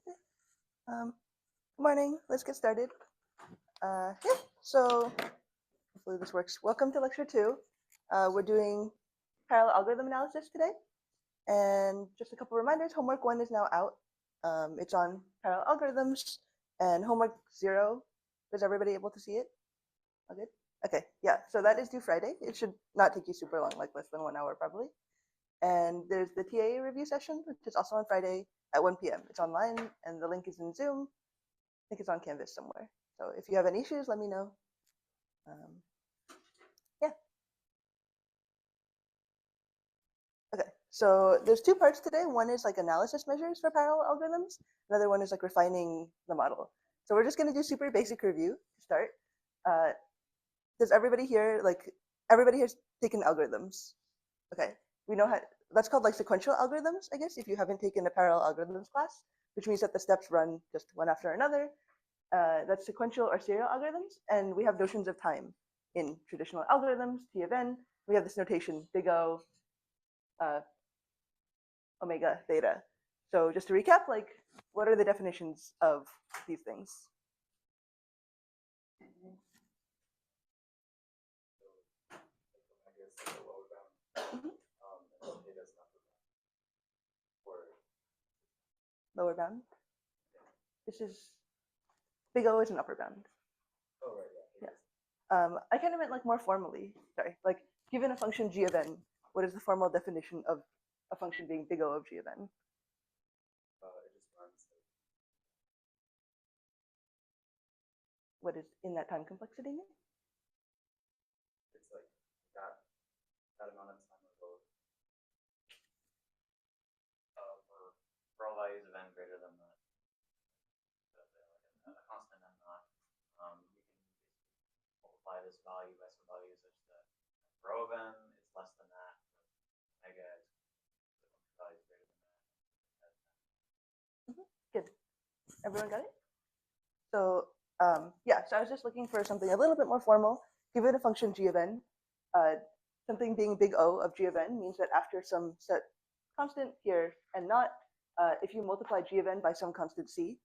Good morning. Let's get started. So hopefully this works. Welcome to lecture 2. We're doing parallel algorithm analysis today. And just a couple reminders, homework 1 is now out. It's on parallel algorithms, and homework 0, is everybody able to see it? All good? Okay, yeah, so that is due Friday. It should not take you super long, like less than 1 hour probably. And there's the TA review session, which is also on Friday at 1 p.m. It's online, and the link is in Zoom. I think it's on Canvas somewhere. So if you have any issues, let me know. Yeah. Okay, so there's 2 parts today. One is like analysis measures for parallel algorithms. Another one is like refining the model. So we're just going to do super basic review to start. Does everybody here, like, everybody here's taken algorithms? Okay, we know how, that's called like sequential algorithms, I guess, if you haven't taken a parallel algorithms class, which means that the steps run just one after another. That's sequential or serial algorithms, and we have notions of time in traditional algorithms, T of n. We have this notation, big O, omega, theta. So just to recap, like, what are the definitions of these things? Mhm. Lower bound. This is, big O is an upper bound. Oh, right, yeah. Yes. I kind of meant like more formally, sorry, like given a function g of n, what is the formal definition of a function being big O of g of n? It just runs. What is in that time complexity mean? It's like that amount of time ago. For all values of n greater than a constant n naught, we can multiply this value by some value such that for O of n it's less than that, omega is the value is greater than that. Good. Everyone got it? So yeah, so I was just looking for something a little bit more formal. Given a function g of n, something being big O of g of n means that after some set constant here and not, if you multiply g of n by some constant c,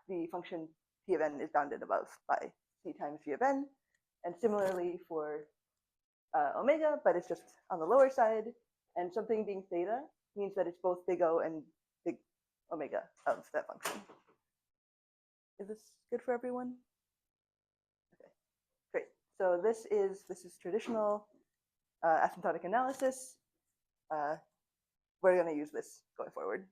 the function p of n is bounded above by c times g of n. And similarly for omega, but it's just on the lower side. And something being theta means that it's both big O and big omega of that function. Is this good for everyone? Okay, great. So this is traditional asymptotic analysis. We're going to use this going forward.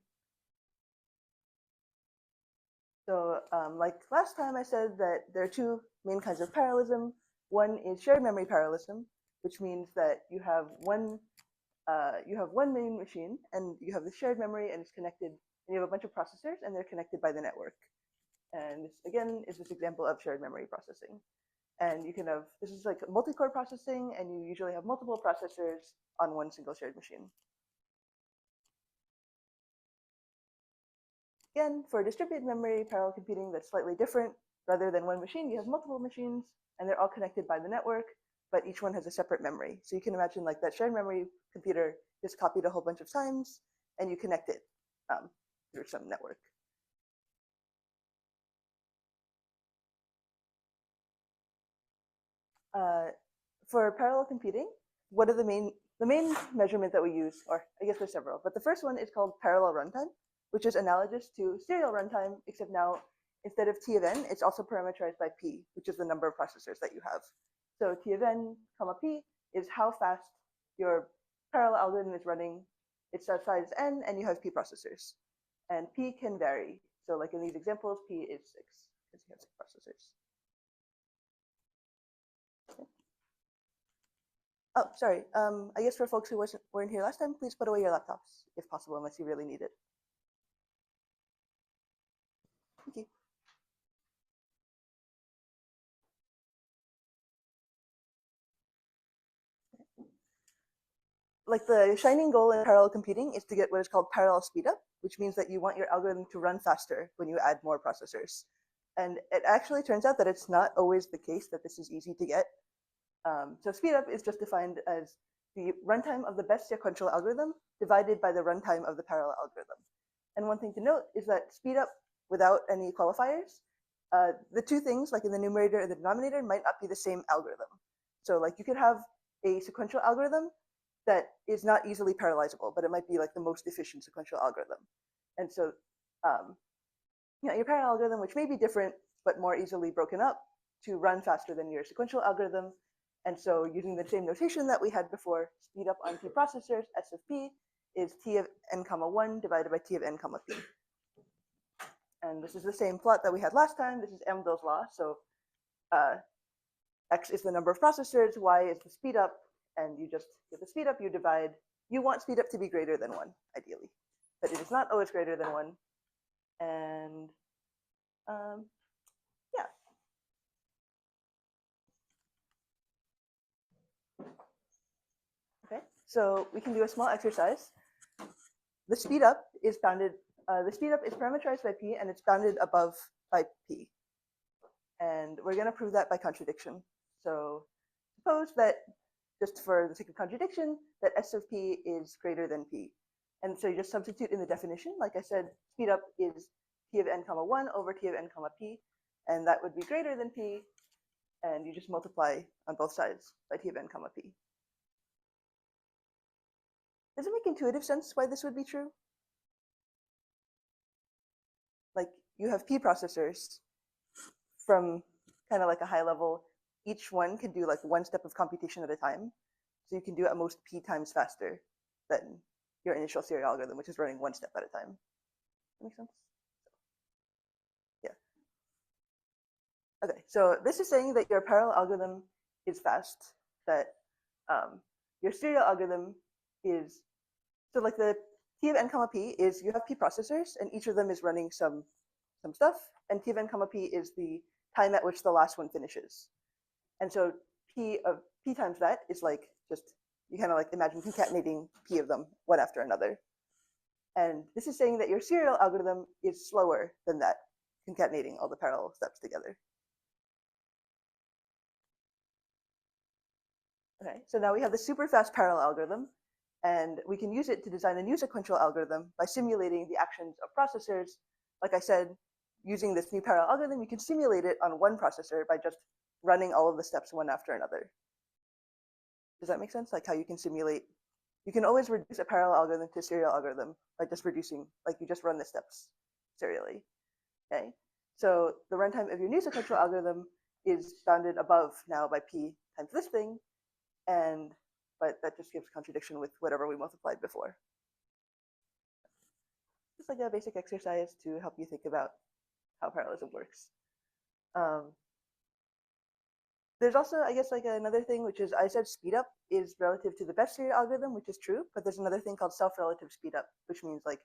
So like last time I said that there are 2 main kinds of parallelism. One is shared memory parallelism, which means that you have one main machine and you have the shared memory and it's connected, and you have a bunch of processors and they're connected by the network. And this again is this example of shared memory processing. And you can have, this is like multi-core processing, and you usually have multiple processors on one single shared machine. Again, for distributed memory parallel computing, that's slightly different. Rather than one machine, you have multiple machines, and they're all connected by the network, but each one has a separate memory. So you can imagine like that shared memory computer is copied a whole bunch of times, and you connect it through some network. For parallel computing, what are the main measurement that we use, or I guess there's several, but the first one is called parallel runtime, which is analogous to serial runtime, except now instead of T of n, it's also parameterized by P, which is the number of processors that you have. So T of n, comma P is how fast your parallel algorithm is running. Its size n, and you have P processors. And P can vary. So like in these examples, P is 6, because you have 6 processors. Oh, sorry. I guess for folks who weren't here last time, please put away your laptops if possible, unless you really need it. Thank you. Like the shining goal in parallel computing is to get what is called parallel speedup, which means that you want your algorithm to run faster when you add more processors. And it actually turns out that it's not always the case that this is easy to get. So speedup is just defined as the runtime of the best sequential algorithm divided by the runtime of the parallel algorithm. And one thing to note is that speed up without any qualifiers, the two things, like in the numerator and the denominator, might not be the same algorithm. So like you could have a sequential algorithm that is not easily parallelizable, but it might be like the most efficient sequential algorithm. And so your parallel algorithm, which may be different but more easily broken up to run faster than your sequential algorithm. And so using the same notation that we had before, speed up on P processors, S of P, is T of n comma 1 divided by T of n comma P. And this is the same plot that we had last time. This is Amdahl's law. So X is the number of processors, Y is the speed up, and you just get the speed up, you divide. You want speed up to be greater than 1, ideally. But it is not always greater than 1. And yeah. Okay, so we can do a small exercise. The speed up is bounded, the speed up is parameterized by P and it's bounded above by P. And we're going to prove that by contradiction. So suppose that, just for the sake of contradiction, that S of P is greater than P. And so you just substitute in the definition. Like I said, speed up is T of n comma 1 over T of n comma P. And that would be greater than P. And you just multiply on both sides by T of n comma P. Does it make intuitive sense why this would be true? Like you have P processors from kind of like a high level. Each one can do like one step of computation at a time. So you can do at most P times faster than your initial serial algorithm, which is running one step at a time. That makes sense? Yeah. Okay, so this is saying that your parallel algorithm is fast, that your serial algorithm is, so like the T of n comma P is you have P processors and each of them is running some stuff, and T of n comma P is the time at which the last one finishes. And so P of P times that is like just, you kind of like imagine concatenating P of them one after another. And this is saying that your serial algorithm is slower than that, concatenating all the parallel steps together. Okay, so now we have the super fast parallel algorithm, and we can use it to design a new sequential algorithm by simulating the actions of processors. Like I said, using this new parallel algorithm, you can simulate it on one processor by just running all of the steps one after another. Does that make sense? Like how you can simulate, you can always reduce a parallel algorithm to a serial algorithm by just reducing, like you just run the steps serially. Okay, so the runtime of your new sequential algorithm is bounded above now by P times this thing, but that just gives contradiction with whatever we multiplied before. Just like a basic exercise to help you think about how parallelism works. There's also, I guess, like another thing, which is I said speed up is relative to the best serial algorithm, which is true, but there's another thing called self-relative speed up, which means like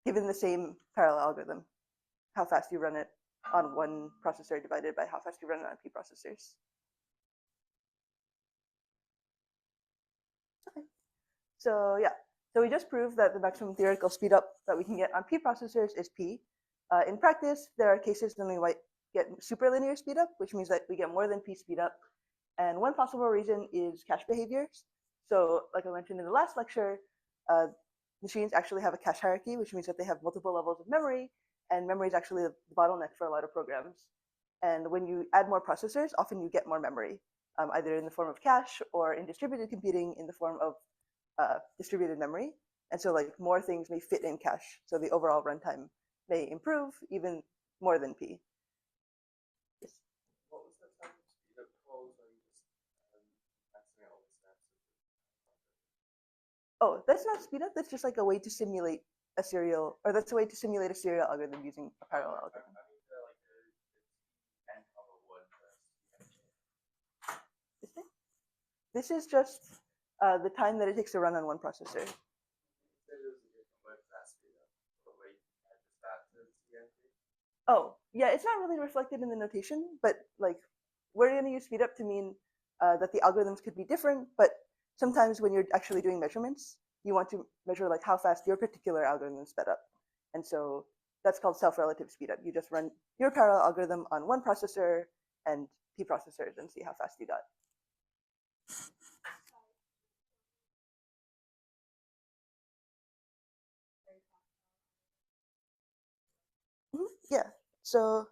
given the same parallel algorithm, how fast you run it on one processor divided by how fast you run it on P processors. Okay. So yeah, so we just proved that the maximum theoretical speed up that we can get on P processors is P. In practice, there are cases when we might get superlinear speed up, which means that we get more than P speed up. And one possible reason is cache behaviors. So like I mentioned in the last lecture, machines actually have a cache hierarchy, which means that they have multiple levels of memory, and memory is actually the bottleneck for a lot of programs. And when you add more processors, often you get more memory, either in the form of cache or in distributed computing in the form of distributed memory. And so like more things may fit in cache. So the overall runtime may improve even more than P. Yes. What was the type of speed up calls? Are you just maxing out all the steps? Oh, that's not speed up. That's just like a way to simulate a serial, or that's a way to simulate a serial algorithm using a parallel algorithm. I mean, like the n comma 1 This thing? This is just the time that it takes to run on one processor. Oh, yeah, it's not really reflected in the notation, but like we're going to use speed up to mean that the algorithms could be different, but sometimes when you're actually doing measurements, you want to measure like how fast your particular algorithm sped up. And so that's called self-relative speed up. You just run your parallel algorithm on one processor and P processors and see how fast you got. yeah, so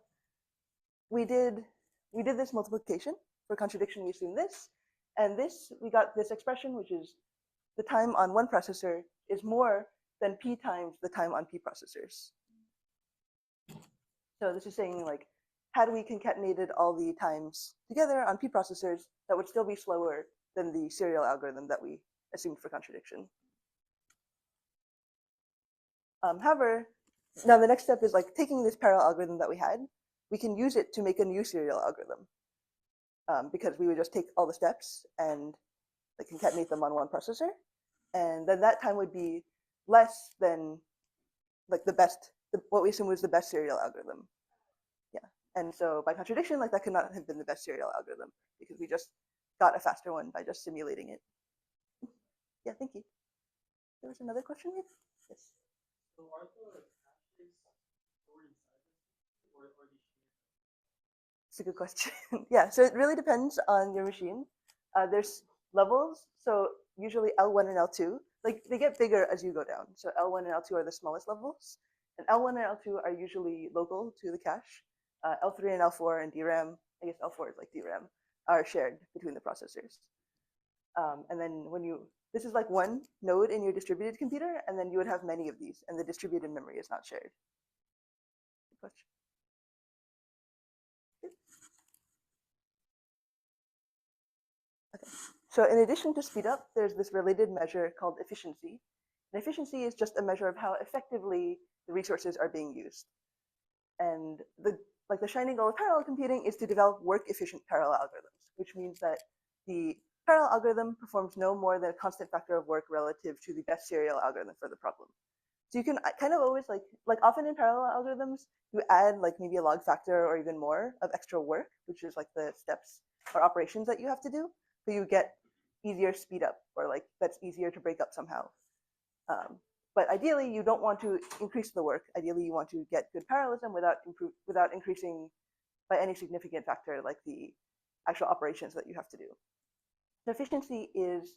we did this multiplication. For contradiction, we assume this, and this, we got this expression, which is the time on one processor is more than p times the time on p processors. So this is saying, like, had we concatenated all the times together on p processors, that would still be slower than the serial algorithm that we assumed for contradiction. However, now the next step is like taking this parallel algorithm that we had, we can use it to make a new serial algorithm, because we would just take all the steps and like concatenate them on one processor, and then that time would be less than like what we assume was the best serial algorithm. Yeah, and so by contradiction, like that could not have been the best serial algorithm because we just got a faster one by just simulating it. Yeah, thank you. There was another question, maybe? Yes. So are the hashes stored inside this, or the It's a good question. Yeah, so it really depends on your machine. There's levels, so usually L1 and L2, like they get bigger as you go down. So L1 and L2 are the smallest levels, and L1 and L2 are usually local to the cache. L3 and L4 and DRAM, I guess L4 is like DRAM, are shared between the processors. And then this is like one node in your distributed computer, and then you would have many of these, and the distributed memory is not shared. Good question. Okay. So in addition to speed up, there's this related measure called efficiency. And efficiency is just a measure of how effectively the resources are being used. And the shining goal of parallel computing is to develop work-efficient parallel algorithms, which means that the parallel algorithm performs no more than a constant factor of work relative to the best serial algorithm for the problem. So you can kind of always like often in parallel algorithms, you add like maybe a log factor or even more of extra work, which is like the steps or operations that you have to do. So you get easier speed up, or like that's easier to break up somehow. But ideally, you don't want to increase the work. Ideally, you want to get good parallelism without increasing by any significant factor, like the actual operations that you have to do. So efficiency is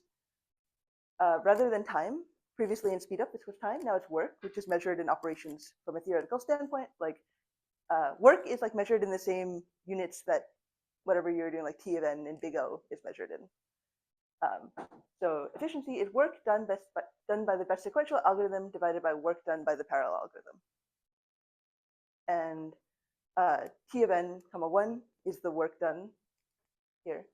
rather than time. Previously in speed up, this was time. Now it's work, which is measured in operations from a theoretical standpoint. Like work is like measured in the same units that whatever you're doing, like T of n and big O is measured in. So efficiency is work done by the best sequential algorithm divided by work done by the parallel algorithm. And T of n comma 1 is the work done here.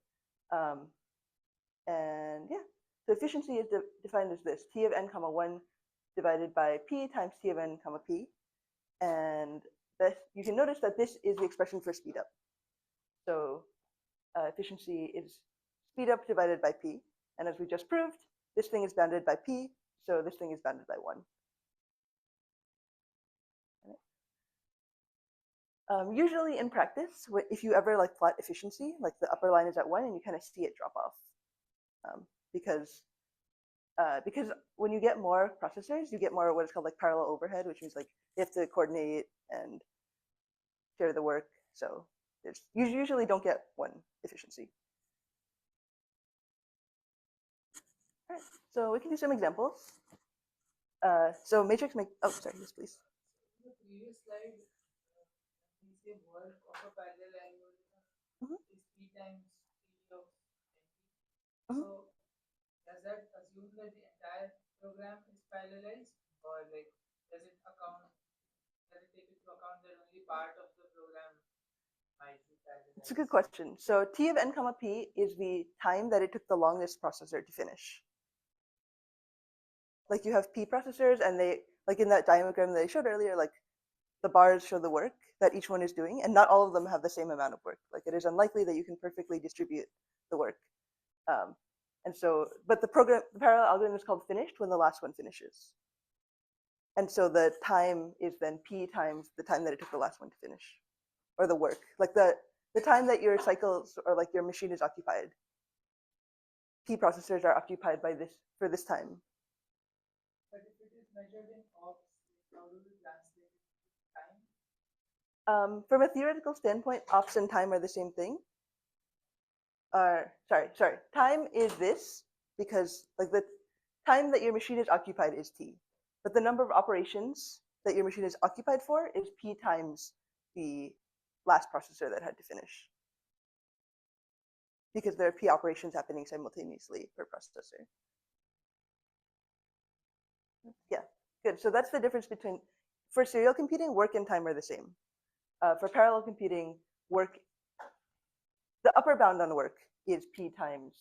And yeah, so efficiency is defined as this: T of n comma 1 divided by P times T of n comma P. And you can notice that this is the expression for speed up. So efficiency is speed up divided by P. And as we just proved, this thing is bounded by P, so this thing is bounded by 1. Usually in practice, if you ever like plot efficiency, like the upper line is at 1 and you kind of see it drop off. Because when you get more processors, you get more what is called like parallel overhead, which means like you have to coordinate and share the work. So you usually don't get 1 efficiency. All right, so we can do some examples. So matrix oh, sorry, yes, please. In the previous slide, we say work of a parallel algorithm is P times T of NP. So does that assume that the entire program is parallelized, or like does it take into account that only part of the program might be parallelized? It's a good question. So T of n comma P is the time that it took the longest processor to finish. Like you have P processors, and they, like in that diagram that I showed earlier, like the bars show the work that each one is doing, and not all of them have the same amount of work. Like it is unlikely that you can perfectly distribute the work. And so, but the parallel algorithm is called finished when the last one finishes. And so the time is then P times the time that it took the last one to finish, or the work, like the time that your cycles or like your machine is occupied. P processors are occupied by for this time. But if it is measured in ops, how do we translate time? From a theoretical standpoint, ops and time are the same thing. Sorry. Time is this because like the time that your machine is occupied is T, but the number of operations that your machine is occupied for is p times the last processor that had to finish. Because there are p operations happening simultaneously per processor. Yeah, good. So that's the difference between, for serial computing, work and time are the same. For parallel computing, work, the upper bound on work is p times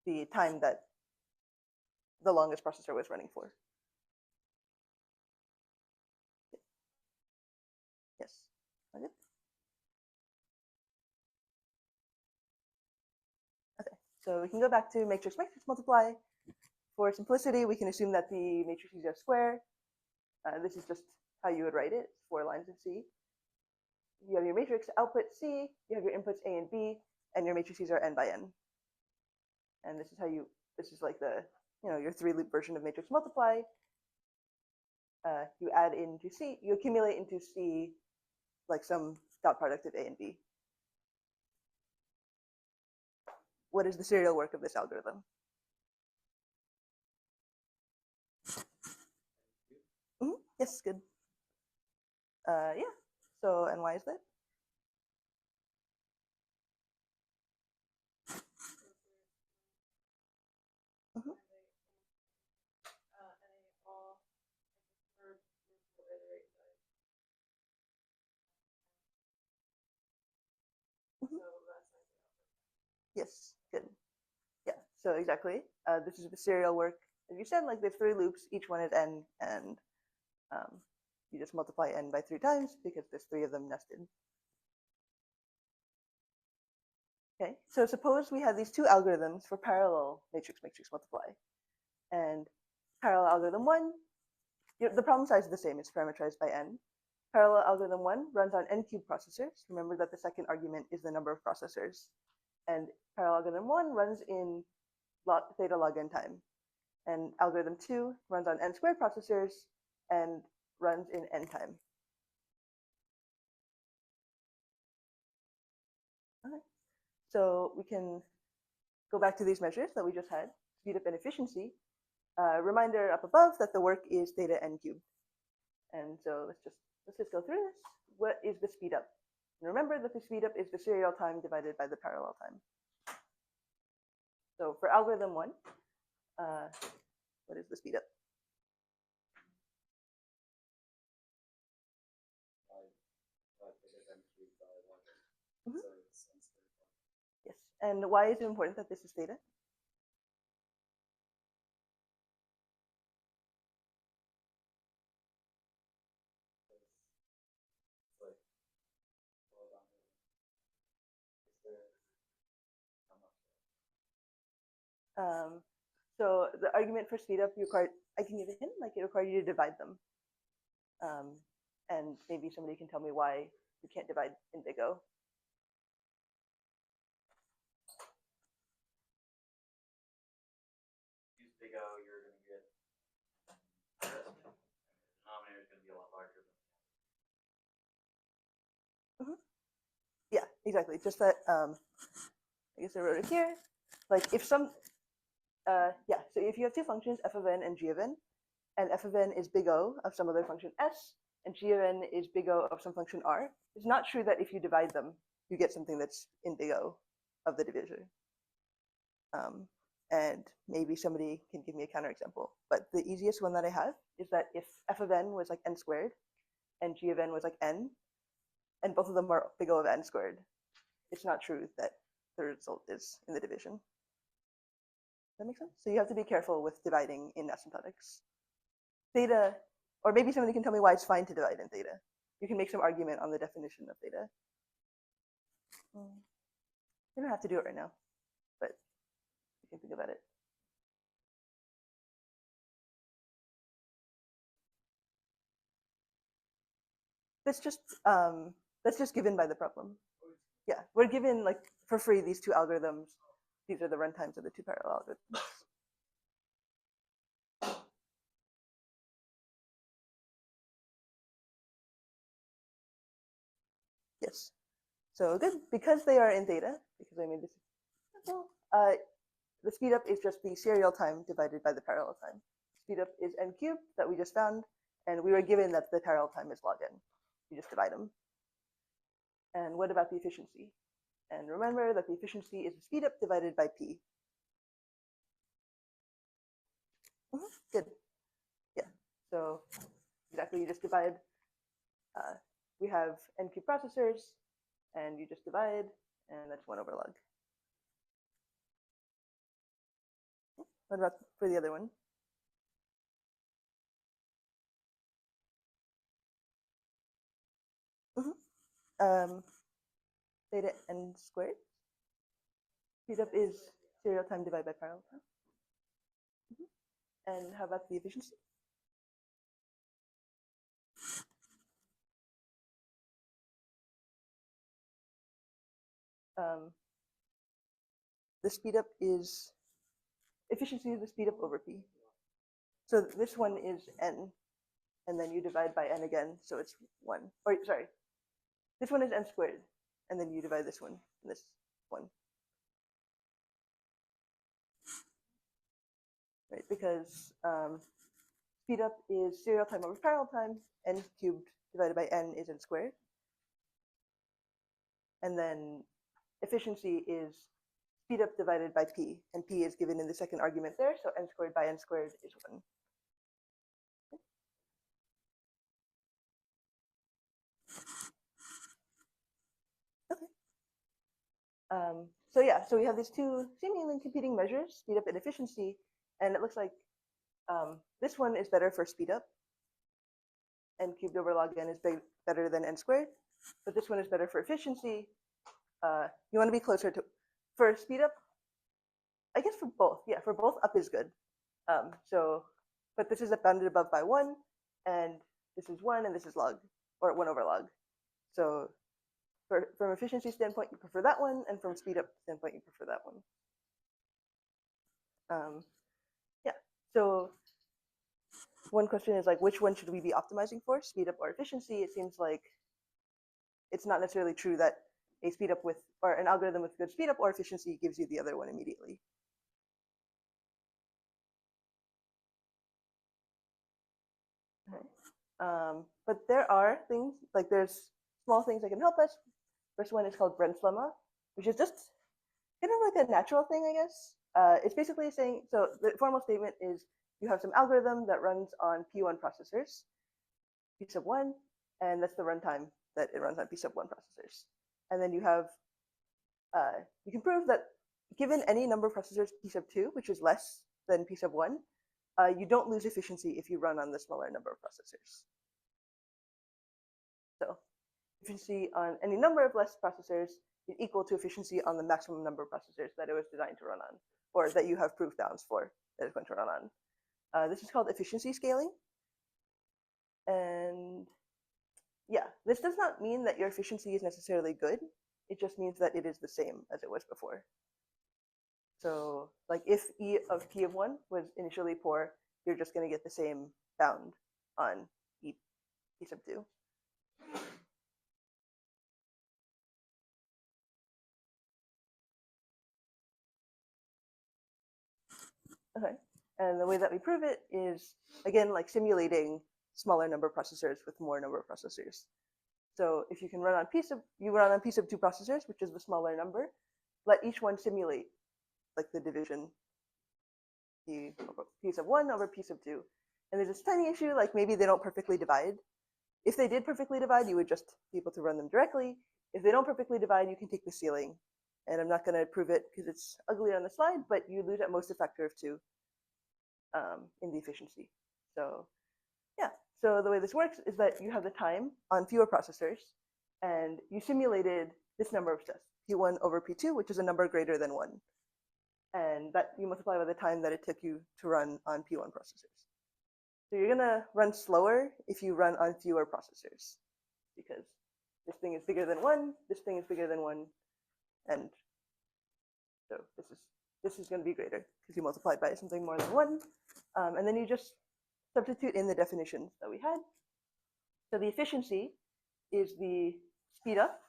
the time that the longest processor was running for. Yes. Okay. Okay. So we can go back to matrix multiply. For simplicity, we can assume that the matrices are square. This is just how you would write it, 4 lines of C. You have your matrix output C, you have your inputs A and B, and your matrices are n by n. And this is how you, this is like the, your 3-loop version of matrix multiply. You add into C, you accumulate into C like some dot product of A and B. What is the serial work of this algorithm? Yes, good. Yeah. So, and why is that? Mhm. Mhm. Yes, good. Yeah, so exactly. This is the serial work. As you said, like there's 3 loops, each one is n, and you just multiply n by 3 times because there's 3 of them nested. Okay, so suppose we have these 2 algorithms for parallel matrix multiply. And parallel algorithm 1, the problem size is the same, it's parameterized by n. Parallel algorithm 1 runs on n cubed processors. Remember that the second argument is the number of processors. And parallel algorithm 1 runs in theta log n time. And algorithm 2 runs on n squared processors and runs in n time. Okay. So we can go back to these measures that we just had, speed up and efficiency. Reminder up above that the work is theta n cubed. And so let's just go through this. What is the speed up? And remember that the speed up is the serial time divided by the parallel time. So for algorithm 1, what is the speed up? Mhm. Yes. And why is it important that this is theta? So the argument for speed up required, I can give a hint, like it required you to divide them. And maybe somebody can tell me why you can't divide in big O. Use big O, you're going to get the denominator is going to be a lot larger than Yeah, exactly. Just that, I guess I wrote it here. Like if some, yeah, so if you have 2 functions, f of n and g of n, and f of n is big O of some other function s, and g of n is big O of some function r, it's not true that if you divide them, you get something that's in big O of the divisor. And maybe somebody can give me a counterexample. But the easiest one that I have is that if f of n was like n squared, and g of n was like n, and both of them are big O of n squared, it's not true that the result is in the division. Does that make sense? So you have to be careful with dividing in asymptotics. Theta, or maybe somebody can tell me why it's fine to divide in theta. You can make some argument on the definition of theta. You don't have to do it right now, but you can think about it. That's just given by the problem. Yeah, we're given like for free these 2 algorithms. These are the runtimes of the 2 parallel algorithms. Yes. So good, because they are in theta, because I made this, the speed up is just the serial time divided by the parallel time. Speed up is n cubed that we just found, And we were given that the parallel time is log n. You just divide them. And what about the efficiency? And remember that the efficiency is the speed up divided by p. Good. Yeah. So exactly, you just divide. We have n cube processors, and you just divide, and that's 1 over log. What about for the other one? Theta n squared. Speed up is serial time divided by parallel time. And how about the efficiency? The speed up is efficiency is the speed up over p. So this one is n, and then you divide by n again, so it's 1. Or sorry, this one is n squared, and then you divide this one and this one. Right, because speed up is serial time over parallel time, n cubed divided by n is n squared. And then efficiency is speed up divided by p, and p is given in the second argument there, so n squared by n squared is 1. Okay. So yeah, so we have these two seemingly competing measures, speed up and efficiency, and it looks like this one is better for speed up. N cubed over log n is better than n squared, but this one is better for efficiency. You want to be closer to, for speed up, I guess for both, yeah, for both up is good. But this is bounded above by 1, and this is 1, and this is log, or 1 over log. So from efficiency standpoint, you prefer that one, and from speed up standpoint, you prefer that one. Yeah, so one question is like, which one should we be optimizing for, speed up or efficiency? It seems like it's not necessarily true that a speed up with, or an algorithm with good speed up or efficiency gives you the other one immediately. Okay. But there are things, like there's small things that can help us. First one is called Brent's lemma, which is just kind of like a natural thing, I guess. It's basically saying, so the formal statement is you have some algorithm that runs on P1 processors, P sub 1, and that's the runtime that it runs on P sub 1 processors. And then you have, you can prove that given any number of processors P sub 2, which is less than P sub 1, you don't lose efficiency if you run on the smaller number of processors. So efficiency on any number of less processors is equal to efficiency on the maximum number of processors that it was designed to run on, or that you have proof bounds for that it's going to run on. This is called efficiency scaling. And yeah, this does not mean that your efficiency is necessarily good. It just means that it is the same as it was before. So like if E of P of 1 was initially poor, you're just going to get the same bound on E P sub 2. Okay, and the way that we prove it is, again, like simulating smaller number of processors with more number of processors. So if you can run on you run on P sub 2 processors, which is the smaller number, let each one simulate like the division P sub 1 over P sub 2. And there's this tiny issue, like maybe they don't perfectly divide. If they did perfectly divide, you would just be able to run them directly. If they don't perfectly divide, you can take the ceiling. And I'm not going to prove it because it's ugly on the slide, but you lose at most a factor of 2 in the efficiency. So yeah, so the way this works is that you have the time on fewer processors, and you simulated this number of steps, P1 over P2, which is a number greater than 1. And that you multiply by the time that it took you to run on P1 processors. So you're going to run slower if you run on fewer processors, because this thing is bigger than 1, this thing is bigger than 1, and so this is going to be greater because you multiplied by something more than 1. And then you just substitute in the definitions that we had. So the efficiency is the speed up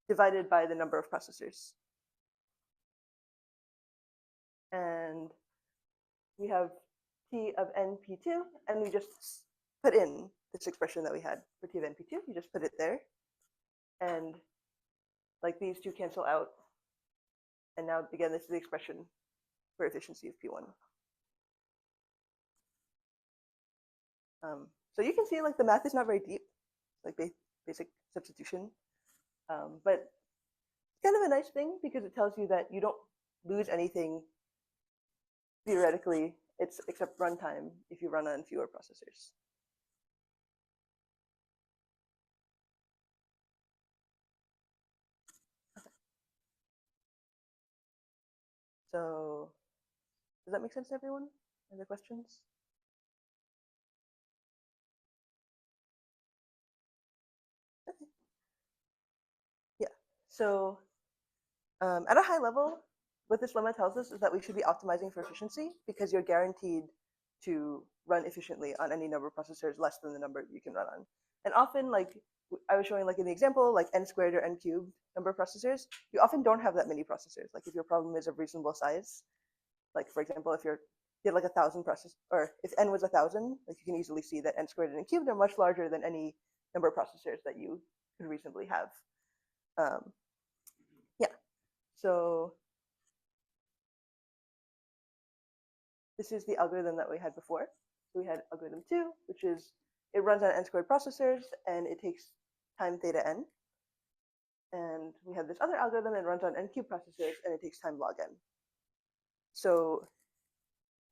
divided by the number of processors. And we have P of n P2, and we just put in this expression that we had for T of NP2. You just put it there. And like these two cancel out. And now, again, this is the expression for efficiency of P1. So you can see like the math is not very deep, like basic substitution. But it's kind of a nice thing because it tells you that you don't lose anything theoretically, except runtime if you run on fewer processors. Okay. So does that make sense to everyone? Any questions? Okay. Yeah. So at a high level, what this lemma tells us is that we should be optimizing for efficiency because you're guaranteed to run efficiently on any number of processors less than the number you can run on. And often, like I was showing like in the example, like n squared or n cubed number of processors, you often don't have that many processors. Like if your problem is of reasonable size, like for example, if you had like 1,000 processors, or if n was 1,000, like you can easily see that n squared and n cubed are much larger than any number of processors that you could reasonably have. Yeah, so this is the algorithm that we had before. So we had algorithm 2, which is it runs on n squared processors and it takes time theta n. And we have this other algorithm that runs on n cubed processors and it takes time log n. So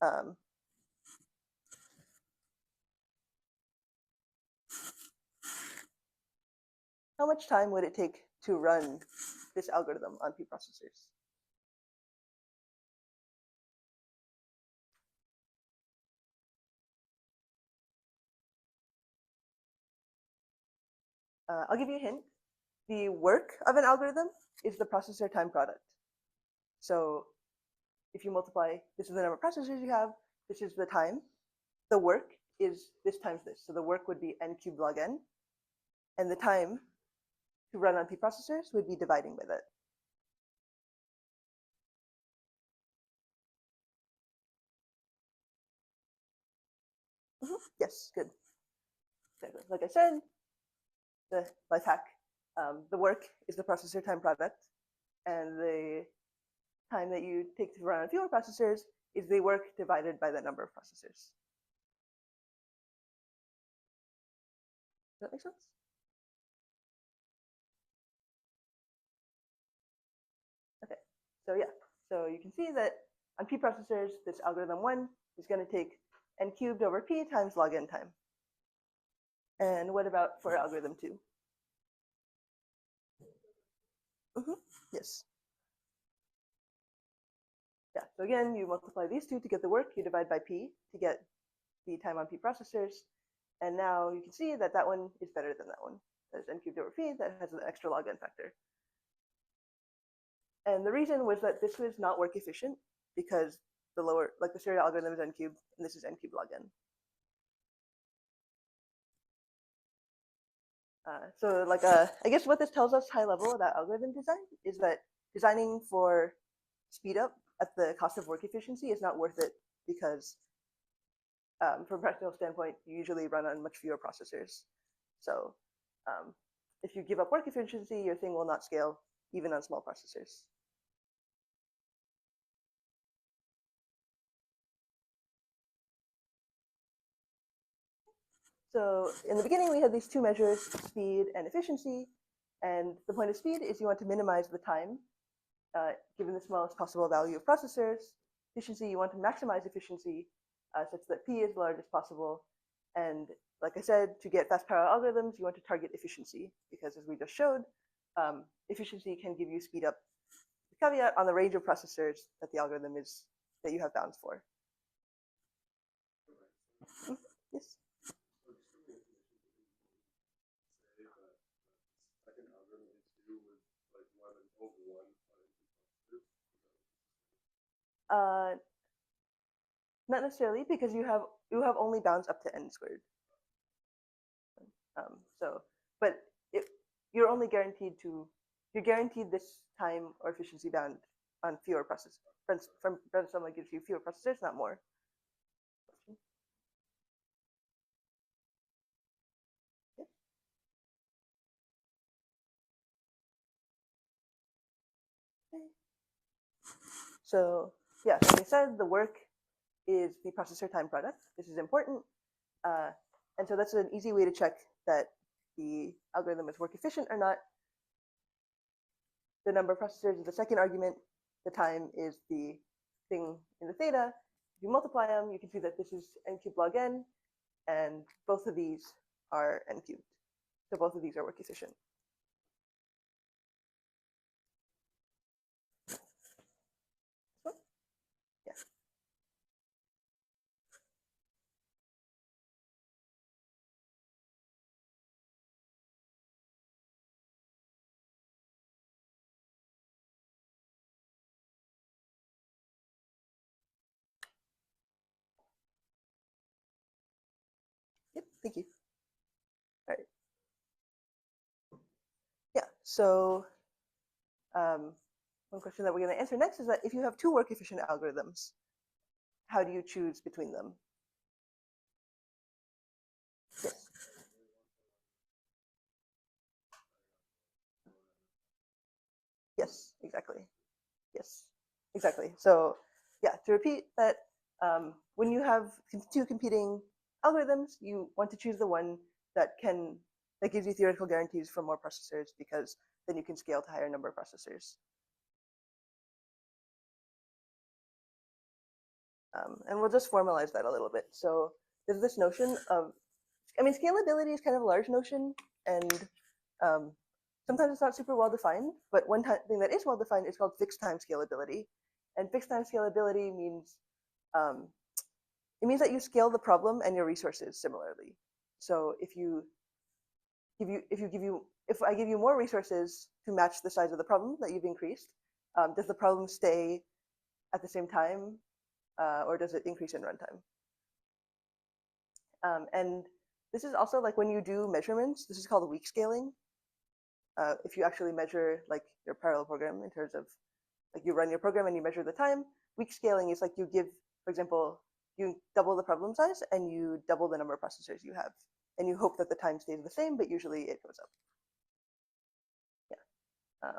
how much time would it take to run this algorithm on P processors? I'll give you a hint. The work of an algorithm is the processor time product. So if you multiply, this is the number of processors you have, this is the time. The work is this times this. So the work would be n cubed log n. And the time to run on P processors would be dividing by that. Yes, good. Exactly. Like I said, the life hack, the work is the processor time product, and the time that you take to run on fewer processors is the work divided by the number of processors. Does that make sense? Okay, so yeah, so you can see that on P processors, this algorithm 1 is going to take n cubed over P times log n time. And what about for algorithm 2? Yes. Yeah, so again, you multiply these two to get the work, you divide by P to get the time on P processors. And now you can see that that one is better than that one. There's n cubed over P that has an extra log n factor. And the reason was that this was not work efficient because the lower, like the serial algorithm is n cubed and this is n cubed log n. So like, I guess what this tells us high level about algorithm design is that designing for speed up at the cost of work efficiency is not worth it because from a practical standpoint, you usually run on much fewer processors. So if you give up work efficiency, your thing will not scale even on small processors. So in the beginning, we had these two measures, speed and efficiency. And the point of speed is you want to minimize the time given the smallest possible value of processors. Efficiency, you want to maximize efficiency such that P is the largest possible. And like I said, to get fast parallel algorithms, you want to target efficiency because as we just showed, efficiency can give you speed up. The caveat on the range of processors that the algorithm is, that you have bounds for. Yes. Not necessarily, because you have only bounds up to n squared. But you're only guaranteed this time or efficiency bound on fewer processors. From someone gives you fewer processors, not more. So yeah, like I said, the work is the processor time product. This is important. And so that's an easy way to check that the algorithm is work efficient or not. The number of processors is the second argument. The time is the thing in the theta. If you multiply them, you can see that this is n cubed log n, and both of these are n cubed. So both of these are work efficient. Yeah. Yep, thank you. All right. Yeah, so one question that we're going to answer next is that if you have two work efficient algorithms, how do you choose between them? Yes. Yes, exactly. Yes, exactly. So yeah, to repeat that, when you have two competing algorithms, you want to choose the one that gives you theoretical guarantees for more processors, because then you can scale to higher number of processors. And we'll just formalize that a little bit. So there's this notion of, scalability is kind of a large notion, and sometimes it's not super well defined, but one thing that is well defined is called fixed time scalability. And fixed time scalability means it means that you scale the problem and your resources similarly. So if I give you more resources to match the size of the problem that you've increased, does the problem stay at the same time, or does it increase in runtime? And this is also like when you do measurements, this is called weak scaling. If you actually measure like your parallel program in terms of like you run your program and you measure the time, weak scaling is like you give, for example, you double the problem size and you double the number of processors you have, and you hope that the time stays the same, but usually it goes up. Yeah.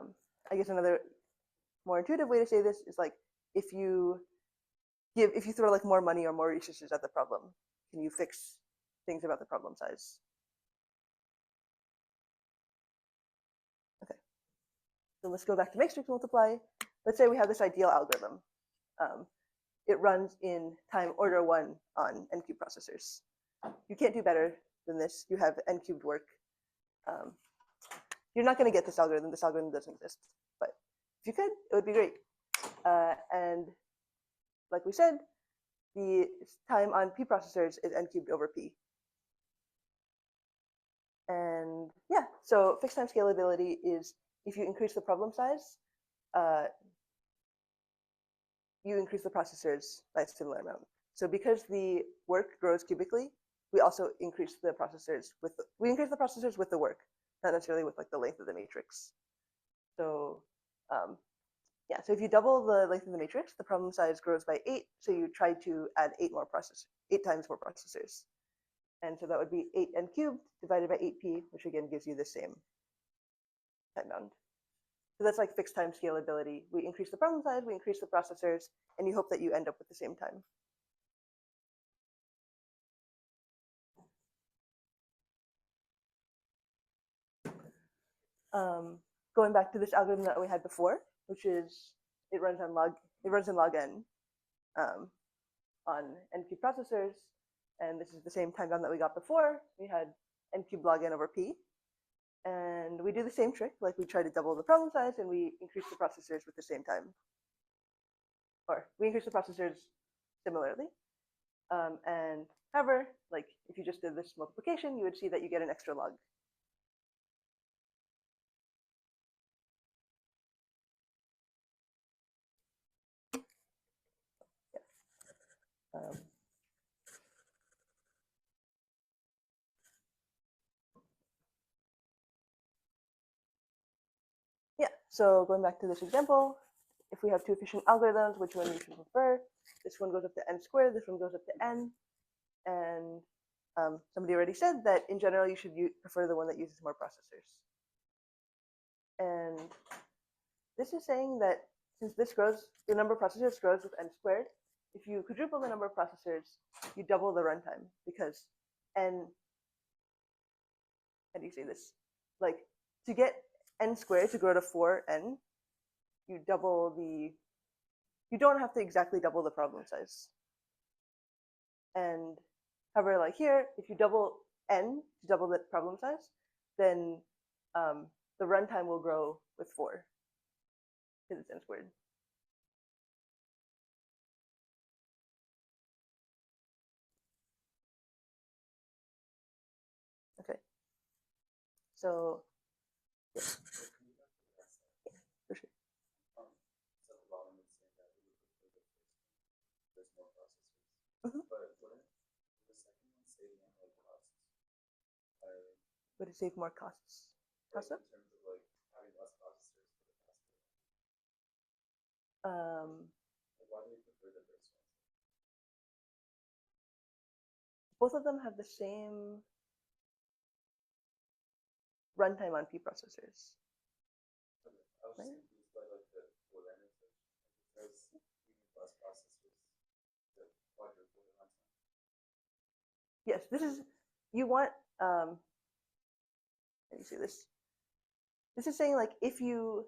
I guess another more intuitive way to say this is like if you throw like more money or more resources at the problem, can you fix things about the problem size? Okay. So let's go back to matrix multiply. Let's say we have this ideal algorithm. It runs in time order 1 on n cubed processors. You can't do better than this. You have n cubed work. You're not going to get this algorithm. This algorithm doesn't exist. But if you could, it would be great. And like we said, the time on p processors is n cubed over p. And yeah, so fixed time scalability is if you increase the problem size, you increase the processors by a similar amount. So because the work grows cubically, we also increase the processors with the work, not necessarily with like the length of the matrix. So yeah, so if you double the length of the matrix, the problem size grows by 8. So you try to add 8 times more processors. And so that would be 8n cubed divided by 8p, which again gives you the same time bound. So that's like fixed time scalability. We increase the problem size, we increase the processors, and you hope that you end up with the same time. Going back to this algorithm that we had before, which is it runs in log n on n cubed processors, and this is the same time bound that we got before. We had n cubed log n over p, and we do the same trick, like we try to double the problem size and we increase the processors with the same time, or we increase the processors similarly. And however, like if you just did this multiplication, you would see that you get an extra log. Yeah, so going back to this example, if we have two efficient algorithms, which one you should prefer? This one goes up to n squared, this one goes up to n. And somebody already said that in general, you should prefer the one that uses more processors. And this is saying that since this grows, the number of processors grows with n squared. If you quadruple the number of processors, you double the runtime because n, how do you say this? Like to get n squared to grow to 4n, you don't have to exactly double the problem size. And however, like here, if you double n to double the problem size, then the runtime will grow with 4 because it's n squared. Okay. So, yeah. For sure. So the bottom is saying that we would prefer the first one. There's more processors. Mhm. But wouldn't the second one save more costs? Would it save more costs? Like Cost? in terms of like having less processors for the faster. Like why do we prefer the first one? Both of them have the same runtime on P processors. Okay. I was Right. just confused by like the range. There's even less processors to quadruple the runtime. Yes, this is, you want, how do you say this? This is saying like if you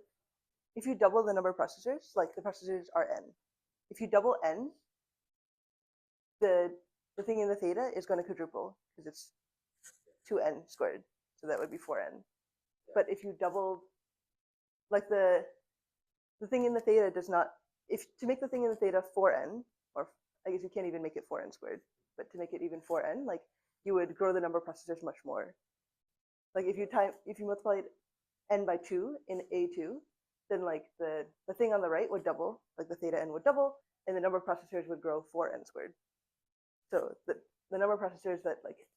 double the number of processors, like the processors are n. If you double n, the thing in the theta is going to quadruple because it's 2n squared. So that would be 4n. But if you double, like the thing in the theta does not, to make the thing in the theta 4n, or I guess you can't even make it 4n squared, but to make it even 4n, like you would grow the number of processors much more. Like if you multiply n by 2 in A2, then like the thing on the right would double, like the theta n would double, and the number of processors would grow 4n squared. So the number of processors that like,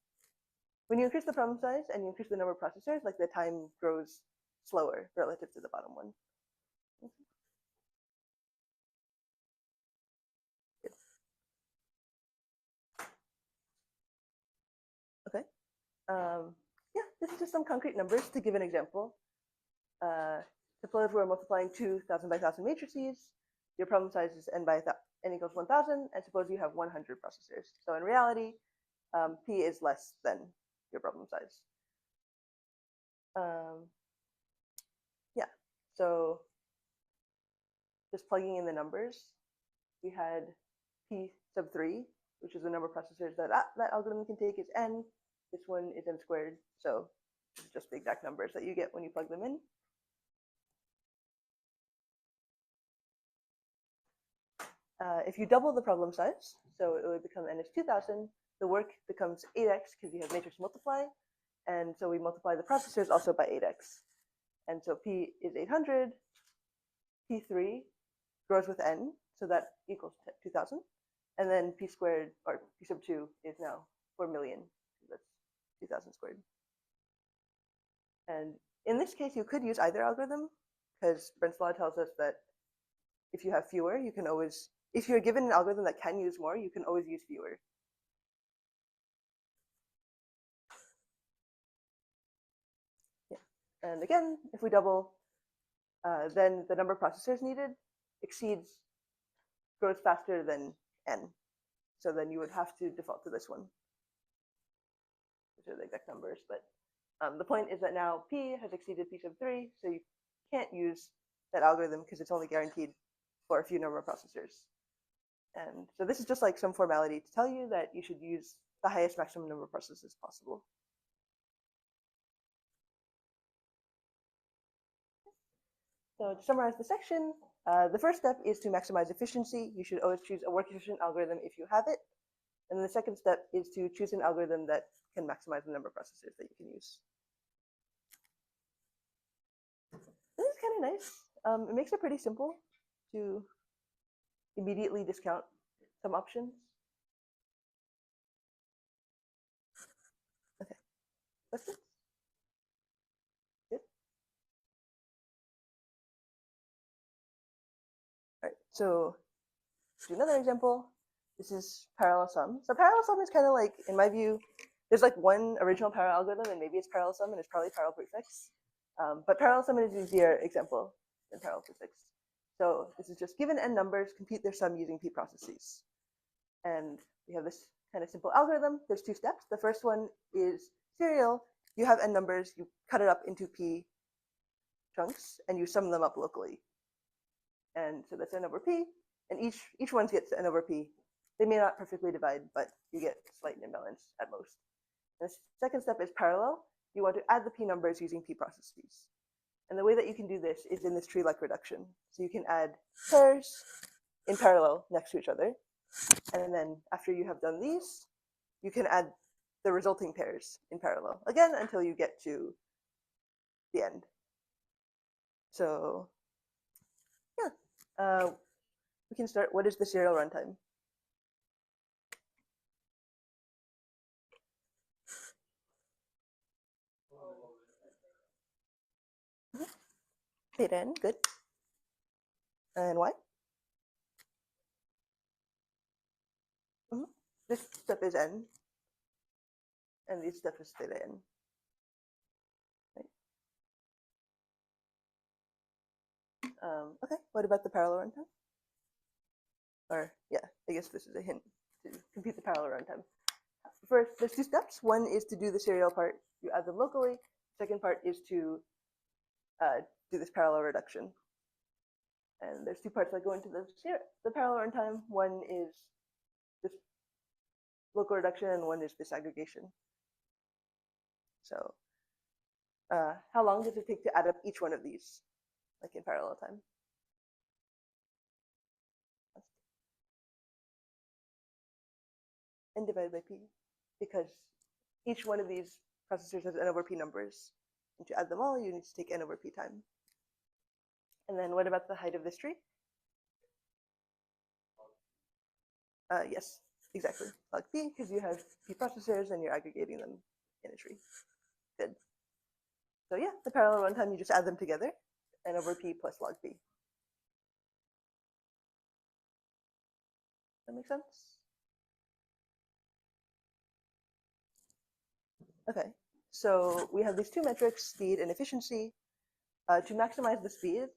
when you increase the problem size and you increase the number of processors, like the time grows slower relative to the bottom one. Good. Okay. Yeah, this is just some concrete numbers to give an example. Suppose we're multiplying 2,000 by 1,000 matrices. Your problem size is n by n equals 1,000, and suppose you have 100 processors. So in reality, P is less than your problem size. Yeah, so just plugging in the numbers, we had P sub 3, which is the number of processors that that algorithm can take, is n. This one is n squared, so it's just the exact numbers that you get when you plug them in. If you double the problem size, so it would become n is 2,000, the work becomes 8x because you have matrix multiply, and so we multiply the processors also by 8x. And so P is 800, P3 grows with n, so that equals 2,000, and then P squared, or P sub 2, is now 4 million, that's 2,000 squared. And in this case, you could use either algorithm, because Brent's law tells us that if you have fewer, you can always, if you're given an algorithm that can use more, you can always use fewer. Yeah. And again, if we double, then the number of processors needed grows faster than n. So then you would have to default to this one, which are the exact numbers. But the point is that now P has exceeded P sub 3, so you can't use that algorithm because it's only guaranteed for a few number of processors. And so this is just like some formality to tell you that you should use the highest maximum number of processors possible. So to summarize the section, the first step is to maximize efficiency. You should always choose a work efficient algorithm if you have it. And the second step is to choose an algorithm that can maximize the number of processors that you can use. This is kind of nice. It makes it pretty simple to immediately discount some options. Okay, questions? Good. All right, so do another example. This is parallel sum. So parallel sum is kind of like, in my view, there's like one original parallel algorithm, and maybe it's parallel sum, and it's probably parallel prefix. But parallel sum is an easier example than parallel prefix. So this is just given n numbers, compute their sum using p processes. And we have this kind of simple algorithm. There's two steps. The first one is serial. You have n numbers, you cut it up into p chunks, and you sum them up locally. And so that's n over p, and each one gets n over p. They may not perfectly divide, but you get slight imbalance at most. The second step is parallel. You want to add the p numbers using p processes. And the way that you can do this is in this tree-like reduction. So you can add pairs in parallel next to each other. And then after you have done these, you can add the resulting pairs in parallel again until you get to the end. So yeah, we can start. What is the serial runtime? Theta n, good. And why? This step is n, and this step is theta n. Right. Okay, what about the parallel runtime? Or yeah, I guess this is a hint to compute the parallel runtime. First, there's two steps. One is to do the serial part. You add them locally. Second part is to do this parallel reduction. And there's two parts that go into the parallel runtime. One is this local reduction, and one is this aggregation. So how long does it take to add up each one of these, like in parallel time? N divided by p, because each one of these processors has n over p numbers. And to add them all, you need to take n over p time. And then what about the height of this tree? Yes, exactly, log p, because you have p processors and you're aggregating them in a tree. Good. So yeah, the parallel runtime, you just add them together, n over p plus log p. That make sense? Okay, so we have these two metrics, speed and efficiency. To maximize the speed,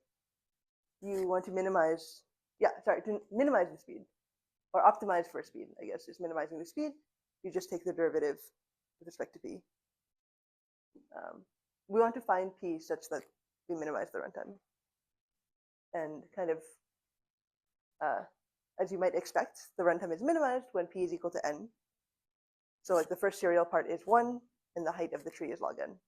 you want to minimize, to minimize the speed, or optimize for speed, I guess, is minimizing the speed. You just take the derivative with respect to p. We want to find p such that we minimize the runtime. And kind of, as you might expect, the runtime is minimized when p is equal to n. So like the first serial part is 1, and the height of the tree is log n.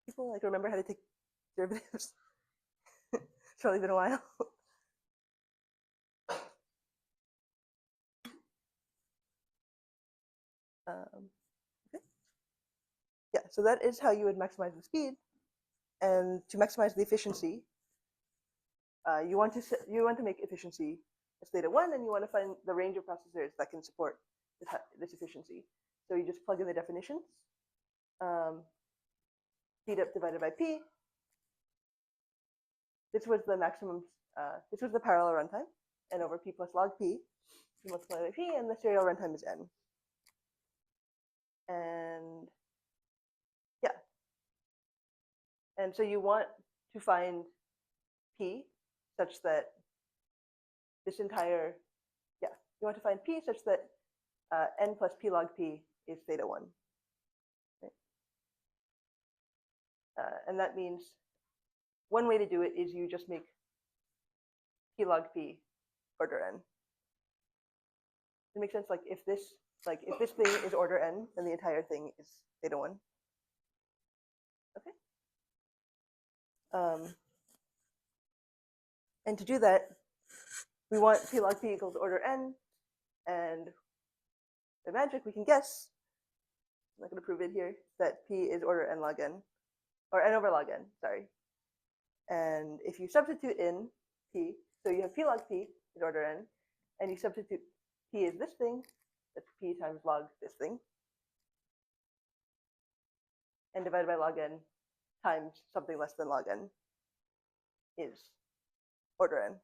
People like remember how to take derivatives? It's probably been a while. Okay. Yeah, so that is how you would maximize the speed. And to maximize the efficiency, you want to make efficiency as theta 1, and you want to find the range of processors that can support this efficiency. So you just plug in the definitions. Speed up divided by p. This was the maximum. This was the parallel runtime, n over p plus log p. You multiply by p, and the serial runtime is n. And yeah, and so you want to find p such that this entire, you want to find p such that n plus p log p is theta 1. Right? And that means one way to do it is you just make p log p order n. Does it make sense? Like if this thing is order n, then the entire thing is theta 1. Okay. And to do that, we want p log p equals order n, and the magic we can guess, I'm not going to prove it here, that p is order n log n, or n over log n, sorry. And if you substitute in p, so you have p log p is order n, and you substitute p is this thing, that's p times log this thing, and divided by log n times something less than log n is order n.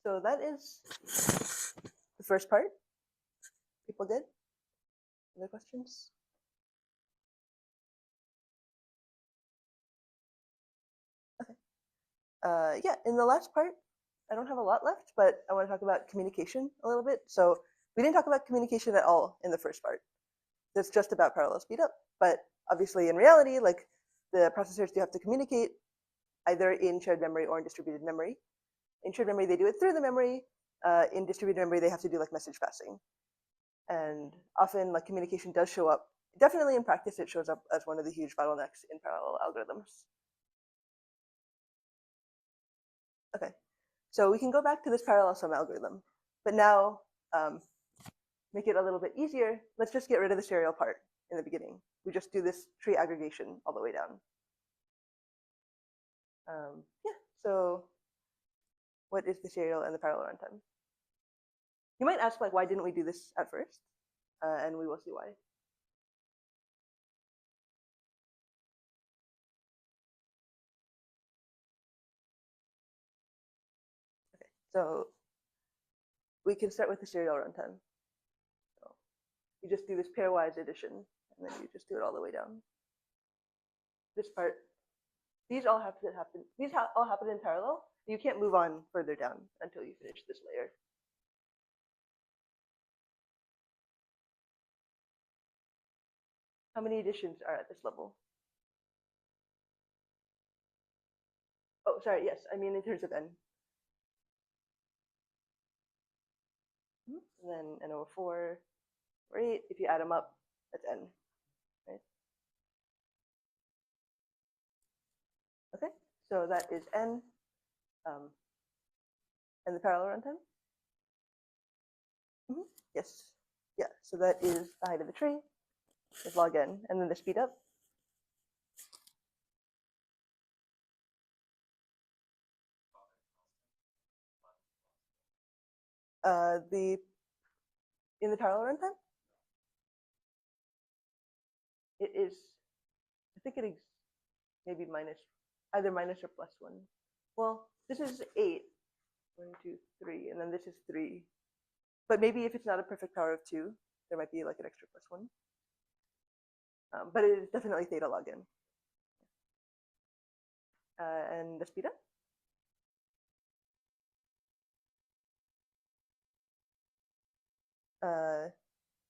So that is the first part. People good? Other questions? Okay. Yeah, in the last part, I don't have a lot left, but I want to talk about communication a little bit. So we didn't talk about communication at all in the first part. That's just about parallel speedup. But obviously, in reality, like the processors do have to communicate either in shared memory or in distributed memory. In shared memory, they do it through the memory. In distributed memory, they have to do like message passing. And often, like communication does show up. Definitely in practice, it shows up as one of the huge bottlenecks in parallel algorithms. Okay, so we can go back to this parallel sum algorithm, but now make it a little bit easier. Let's just get rid of the serial part in the beginning. We just do this tree aggregation all the way down. Yeah, so what is the serial and the parallel runtime? You might ask, like, why didn't we do this at first? And we will see why. Okay, so we can start with the serial runtime. So you just do this pairwise addition, and then you just do it all the way down. This part, these all have to happen. These all happen in parallel. You can't move on further down until you finish this layer. How many additions are at this level? Oh, sorry, yes, I mean in terms of n. And then n over 4 or 8, if you add them up, that's n, right? Okay, so that is n. And the parallel runtime? Yes, yeah, so that is the height of the tree, is log n, and then the speed up. In the parallel runtime, it is, I think it is maybe either minus or plus 1. Well, this is 8. 1, 2, 3, and then this is 3. But maybe if it's not a perfect power of 2, there might be like an extra plus 1. But it is definitely theta log n. And the speed up?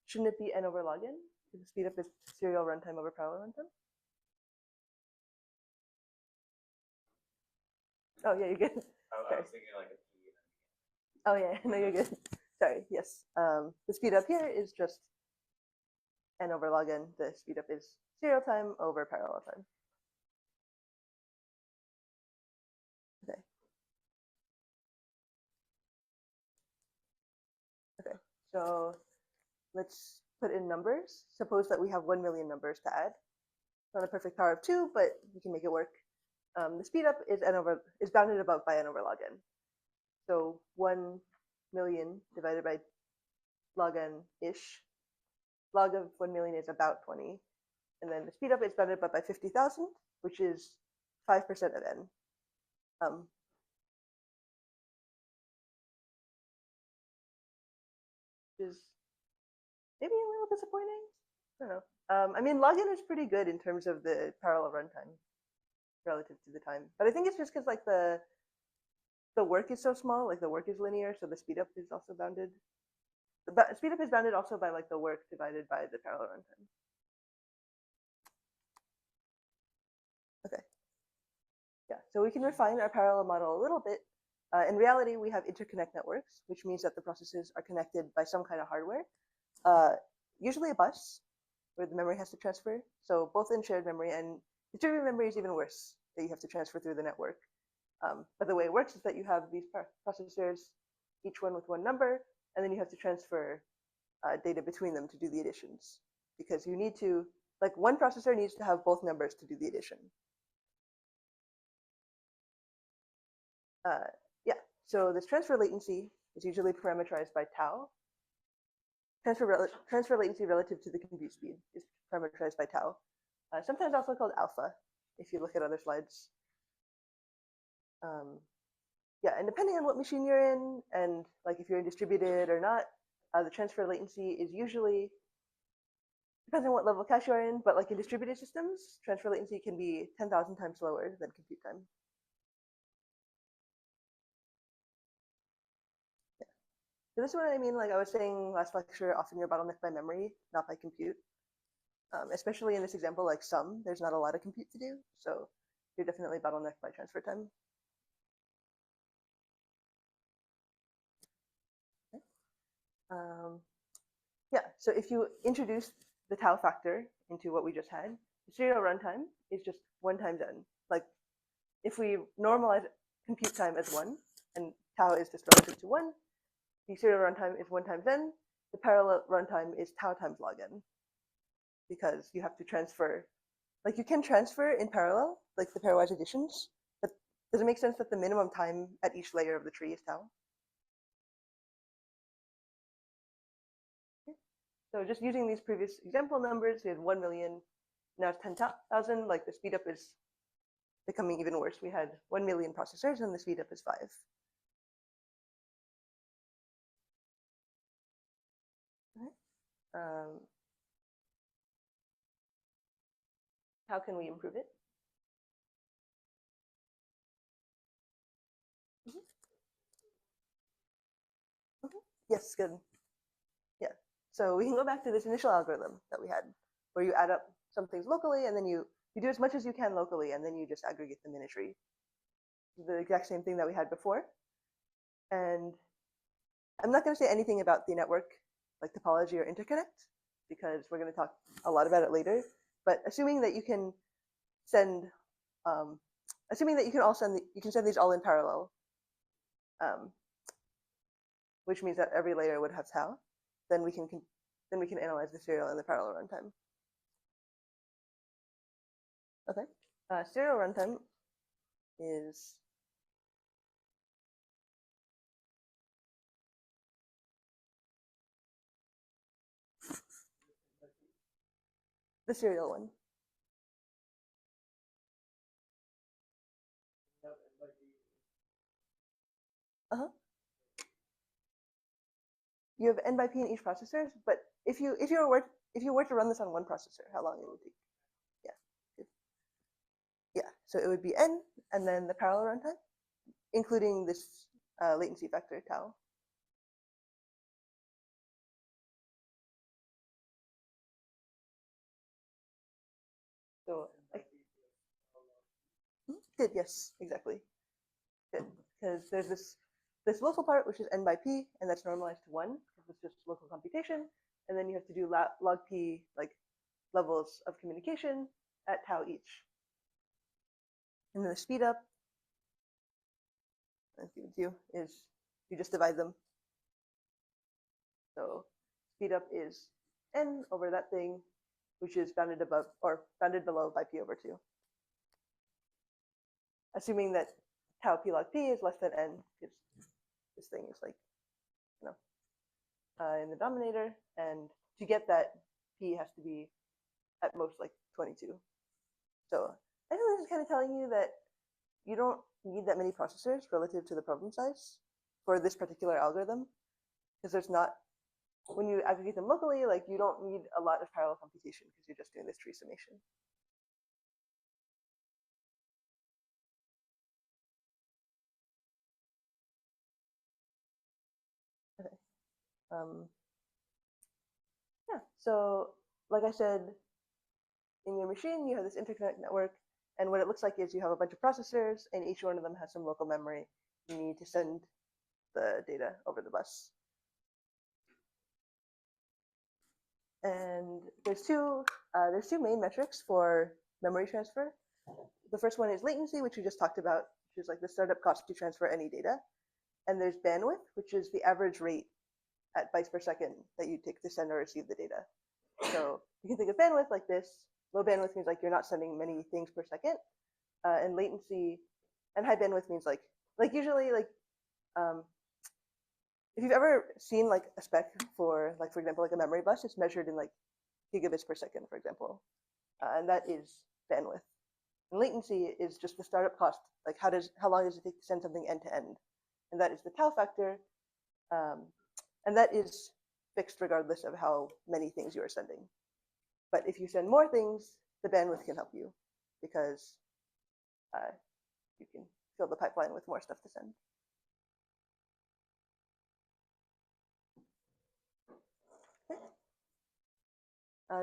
Shouldn't it be n over log n? Because the speed up is serial runtime over parallel runtime. Oh yeah, you're good. I was thinking like a P. Oh yeah, no, you're good. Sorry, yes. The speed up here is just n over log n. The speed up is serial time over parallel time. Okay. Okay, so let's put in numbers. Suppose that we have 1 million numbers to add. Not a perfect power of 2, but you can make it work. The speed up is bounded above by n over log n. So 1 million divided by log n-ish. Log of 1 million is about 20. And then the speed up is bounded above by 50,000, which is 5% of n. Which is maybe a little disappointing. I don't know. I mean, log n is pretty good in terms of the parallel runtime relative to the time. But I think it's just because like the work is so small, like the work is linear, so the speed up is also bounded. The speed up is bounded also by like the work divided by the parallel runtime. Okay. Yeah, so we can refine our parallel model a little bit. In reality, we have interconnect networks, which means that the processes are connected by some kind of hardware, usually a bus, where the memory has to transfer. So both in shared memory and distributed memory is even worse, that you have to transfer through the network. But the way it works is that you have these processors, each one with one number, and then you have to transfer data between them to do the additions. Because you need to, like one processor needs to have both numbers to do the addition. Yeah, so this transfer latency is usually parameterized by tau. Transfer latency relative to the compute speed is parameterized by tau. Sometimes also called alpha, if you look at other slides. yeah, and depending on what machine you're in, and like if you're in distributed or not, the transfer latency is usually depends on what level of cache you're in, but like in distributed systems, transfer latency can be 10,000 times slower than compute time. Yeah. So this is what I mean. Like I was saying last lecture, often you're bottlenecked by memory, not by compute. Especially in this example, like sum, there's not a lot of compute to do, so you're definitely bottlenecked by transfer time. Okay. Yeah, so if you introduce the tau factor into what we just had, the serial runtime is just 1 times n. Like if we normalize compute time as 1 and tau is just relative to 1, the serial runtime is 1 times n. The parallel runtime is tau times log n, because you have to transfer. Like you can transfer in parallel, like the pairwise additions, but does it make sense that the minimum time at each layer of the tree is tau? So just using these previous example numbers, we had 1 million, now it's 10,000, like the speed up is becoming even worse. We had 1 million processors and the speed up is 5. Okay. How can we improve it? Mm-hmm. Mm-hmm. Yes, good. Yeah. So we can go back to this initial algorithm that we had, where you add up some things locally, and then you do as much as you can locally, and then you just aggregate them in a tree. The exact same thing that we had before. And I'm not going to say anything about the network, like topology or interconnect, because we're going to talk a lot about it later. But assuming that you can send, assuming that you can all send, you can send these all in parallel, which means that every layer would have tau, then we can analyze the serial and the parallel runtime. Okay, serial runtime is the serial one. Uh-huh. You have n by p in each processor, but if you were to run this on one processor, how long it would take? Yeah. Yeah, so it would be n, and then the parallel runtime, including this latency factor tau. So good, yes, exactly. Good, because there's this local part which is n by p, and that's normalized to 1 because it's just local computation, and then you have to do log p like levels of communication at tau each. And then the speed up, as you do, is you just divide them. So speed up is n over that thing, which is bounded above or bounded below by p over 2. Assuming that tau p log p is less than n, because this thing is like, you know, in the denominator, and to get that, p has to be at most like 22. So I think this is kind of telling you that you don't need that many processors relative to the problem size for this particular algorithm, because there's not, when you aggregate them locally, like you don't need a lot of parallel computation because you're just doing this tree summation. Okay. Yeah, so like I said, in your machine, you have this interconnect network, and what it looks like is you have a bunch of processors, and each one of them has some local memory. You need to send the data over the bus. And there's two main metrics for memory transfer. The first one is latency, which we just talked about, which is like the startup cost to transfer any data. And there's bandwidth, which is the average rate at bytes per second that you take to send or receive the data. So you can think of bandwidth like this. Low bandwidth means like you're not sending many things per second, and latency, and high bandwidth means like usually like if you've ever seen like a spec for like, for example, like a memory bus, it's measured in like gigabits per second, for example, and that is bandwidth. And latency is just the startup cost, like how long does it take to send something end to end, and that is the tau factor, and that is fixed regardless of how many things you are sending. But if you send more things, the bandwidth can help you because you can fill the pipeline with more stuff to send.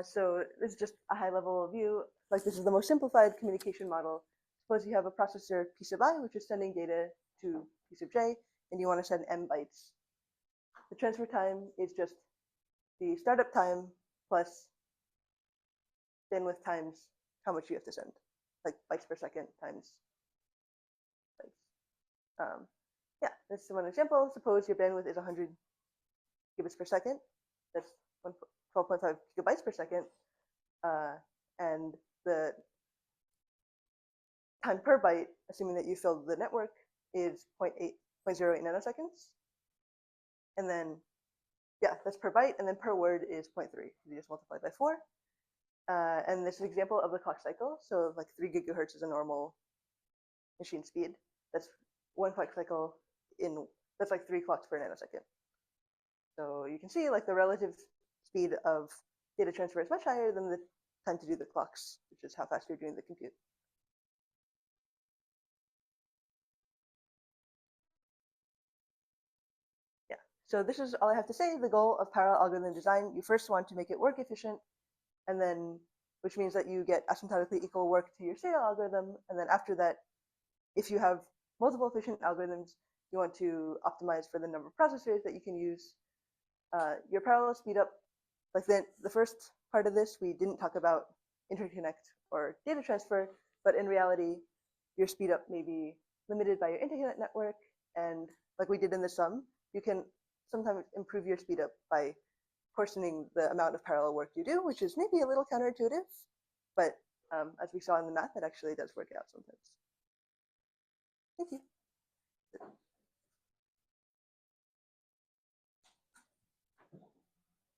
So this is just a high-level view. Like this is the most simplified communication model. Suppose you have a processor piece of I, which is sending data to piece of J, and you want to send m bytes. The transfer time is just the startup time plus bandwidth times how much you have to send, like bytes per second times bytes. Yeah, this is one example. Suppose your bandwidth is 100 gigabits per second. That's 12.5 gigabytes per second. And the time per byte, assuming that you filled the network, is 0.08 nanoseconds. And then, yeah, that's per byte. And then per word is 0.3. You just multiply by 4. And this is an example of the clock cycle. So like 3 gigahertz is a normal machine speed. That's one clock cycle that's like 3 clocks per nanosecond. So you can see like the relative speed of data transfer is much higher than the time to do the clocks, which is how fast you're doing the compute. Yeah, so this is all I have to say. The goal of parallel algorithm design, you first want to make it work efficient, and then, which means that you get asymptotically equal work to your serial algorithm. And then after that, if you have multiple efficient algorithms, you want to optimize for the number of processors that you can use. Your parallel speed up, like the first part of this, we didn't talk about interconnect or data transfer, but in reality, your speed up may be limited by your interconnect network. And like we did in the sum, you can sometimes improve your speed up by portioning the amount of parallel work you do, which is maybe a little counterintuitive, but as we saw in the math, it actually does work out sometimes. Thank you.